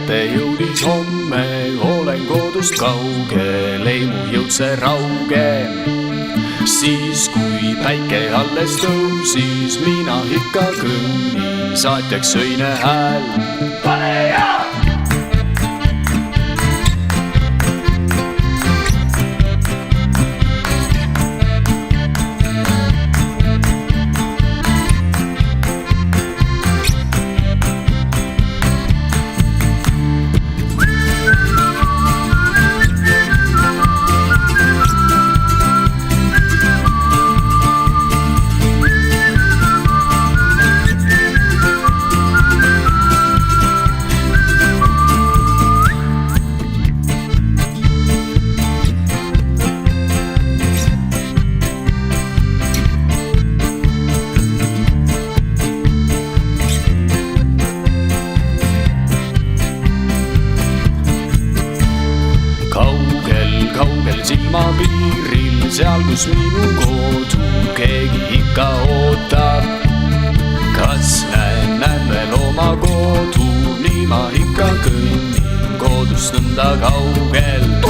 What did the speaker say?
kätte jõudis homme, olen kodust kaugel, ei mu jõud see rauge. Siis kui päike alles tõusis, mina ikka kõnnin, saatjaks öine hääl. Pane ja! Kaugel silmapiiril, seal kus minu kodu keegi ikka ootab. Kas näen veel oma kodu, nii ma ikka kõnnin kodust nõnda kaugel.